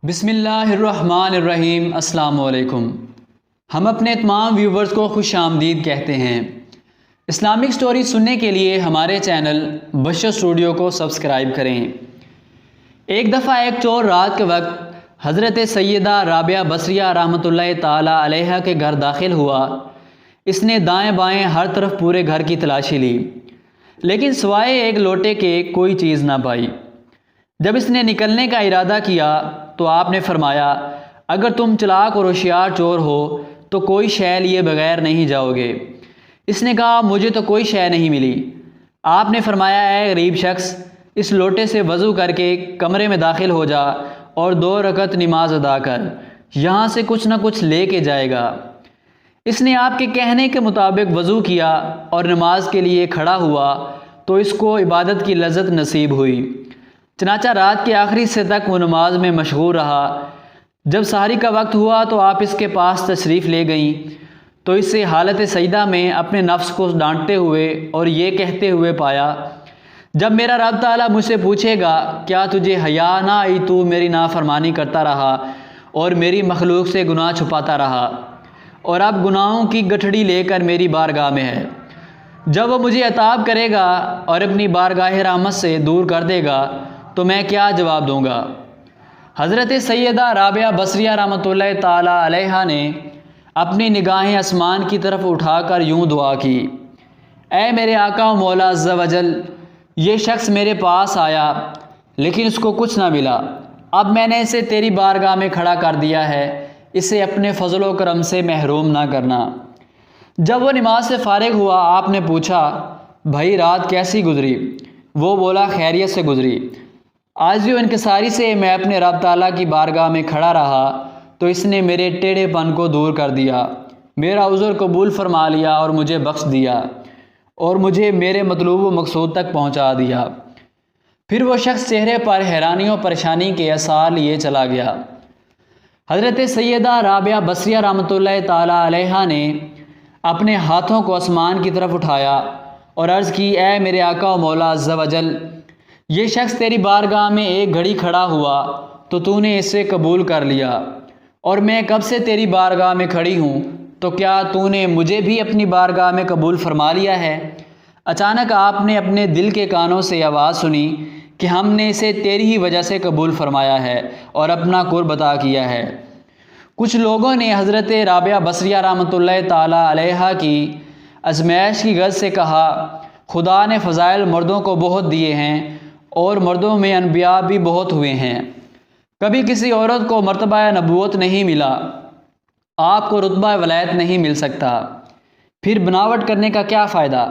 بسم اللہ الرحمن الرحیم۔ السلام علیکم۔ ہم اپنے تمام ویورز کو خوش آمدید کہتے ہیں۔ اسلامک سٹوری سننے کے لیے ہمارے چینل بشر اسٹوڈیو کو سبسکرائب کریں۔ ایک دفعہ ایک چور رات کے وقت حضرت سیدہ رابعہ بصریہ رحمۃ اللہ تعالی علیہا کے گھر داخل ہوا۔ اس نے دائیں بائیں ہر طرف پورے گھر کی تلاشی لی، لیکن سوائے ایک لوٹے کے کوئی چیز نہ پائی۔ جب اس نے نکلنے کا ارادہ کیا تو آپ نے فرمایا، اگر تم چلاک اور ہوشیار چور ہو تو کوئی شے لیے بغیر نہیں جاؤ گے۔ اس نے کہا، مجھے تو کوئی شے نہیں ملی۔ آپ نے فرمایا، اے غریب شخص، اس لوٹے سے وضو کر کے کمرے میں داخل ہو جا اور 2 رکعت نماز ادا کر، یہاں سے کچھ نہ کچھ لے کے جائے گا۔ اس نے آپ کے کہنے کے مطابق وضو کیا اور نماز کے لیے کھڑا ہوا تو اس کو عبادت کی لذت نصیب ہوئی۔ چنانچہ رات کے آخری حصے تک وہ نماز میں مشغول رہا۔ جب سحری کا وقت ہوا تو آپ اس کے پاس تشریف لے گئیں تو اسے حالت سجدہ میں اپنے نفس کو ڈانٹتے ہوئے اور یہ کہتے ہوئے پایا، جب میرا رب تعالیٰ مجھ سے پوچھے گا، کیا تجھے حیا نہ آئی؟ تو میری نافرمانی کرتا رہا اور میری مخلوق سے گناہ چھپاتا رہا، اور اب گناہوں کی گٹھڑی لے کر میری بارگاہ میں ہے۔ جب وہ مجھے عتاب کرے گا اور اپنی بارگاہ رحمت سے دور کر دے گا تو میں کیا جواب دوں گا؟ حضرت سیدہ رابعہ بصریہ رحمۃ اللہ تعالی علیہا نے اپنی نگاہیں آسمان کی طرف اٹھا کر یوں دعا کی، اے میرے آقا و مولا عز و جل، یہ شخص میرے پاس آیا لیکن اس کو کچھ نہ ملا۔ اب میں نے اسے تیری بارگاہ میں کھڑا کر دیا ہے، اسے اپنے فضل و کرم سے محروم نہ کرنا۔ جب وہ نماز سے فارغ ہوا، آپ نے پوچھا، بھائی رات کیسی گزری؟ وہ بولا، خیریت سے گزری۔ عاجزی و انکساری سے میں اپنے رب تعالیٰ کی بارگاہ میں کھڑا رہا تو اس نے میرے ٹیڑھے پن کو دور کر دیا، میرا عذر قبول فرما لیا اور مجھے بخش دیا اور مجھے میرے مطلوب و مقصود تک پہنچا دیا۔ پھر وہ شخص چہرے پر حیرانی و پریشانی کے آثار لیے چلا گیا۔ حضرت سیدہ رابعہ بصریہ رحمۃ اللہ تعالی علیہا نے اپنے ہاتھوں کو آسمان کی طرف اٹھایا اور عرض کی، اے میرے آقا و مولا عز و جل، یہ شخص تیری بارگاہ میں ایک گھڑی کھڑا ہوا تو نے اسے قبول کر لیا، اور میں کب سے تیری بارگاہ میں کھڑی ہوں، تو کیا نے مجھے بھی اپنی بارگاہ میں قبول فرما لیا ہے؟ اچانک آپ نے اپنے دل کے کانوں سے آواز سنی کہ ہم نے اسے تیری ہی وجہ سے قبول فرمایا ہے اور اپنا قرب عطا کیا ہے۔ کچھ لوگوں نے حضرت رابعہ بصریہ رحمۃ اللہ تعالی علیہا کی ازمائش کی غرض سے کہا، خدا نے فضائل مردوں کو بہت دیے ہیں اور مردوں میں انبیاء بھی بہت ہوئے ہیں، کبھی کسی عورت کو مرتبہ نبوت نہیں ملا، آپ کو رتبہ ولایت نہیں مل سکتا، پھر بناوٹ کرنے کا کیا فائدہ؟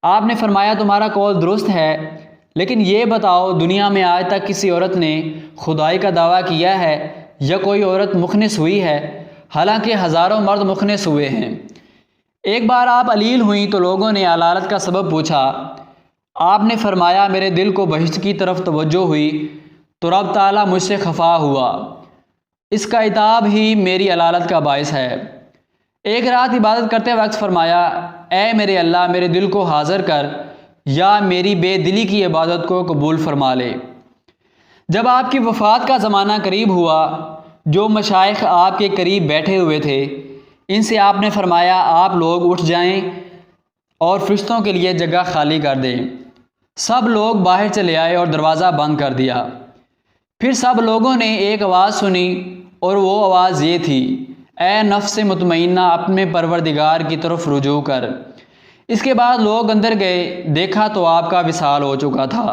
آپ نے فرمایا، تمہارا قول درست ہے، لیکن یہ بتاؤ، دنیا میں آج تک کسی عورت نے خدائی کا دعویٰ کیا ہے یا کوئی عورت مخنث ہوئی ہے؟ حالانکہ ہزاروں مرد مخنث ہوئے ہیں۔ ایک بار آپ علیل ہوئیں تو لوگوں نے علالت کا سبب پوچھا۔ آپ نے فرمایا، میرے دل کو بہشت کی طرف توجہ ہوئی تو رب تعالیٰ مجھ سے خفا ہوا، اس کا عتاب ہی میری علالت کا باعث ہے۔ ایک رات عبادت کرتے وقت فرمایا، اے میرے اللہ، میرے دل کو حاضر کر یا میری بے دلی کی عبادت کو قبول فرما لے۔ جب آپ کی وفات کا زمانہ قریب ہوا، جو مشائخ آپ کے قریب بیٹھے ہوئے تھے ان سے آپ نے فرمایا، آپ لوگ اٹھ جائیں اور فرشتوں کے لیے جگہ خالی کر دیں۔ سب لوگ باہر چلے آئے اور دروازہ بند کر دیا۔ پھر سب لوگوں نے ایک آواز سنی اور وہ آواز یہ تھی، اے نفس مطمئنہ، اپنے پروردگار کی طرف رجوع کر۔ اس کے بعد لوگ اندر گئے، دیکھا تو آپ کا وصال ہو چکا تھا۔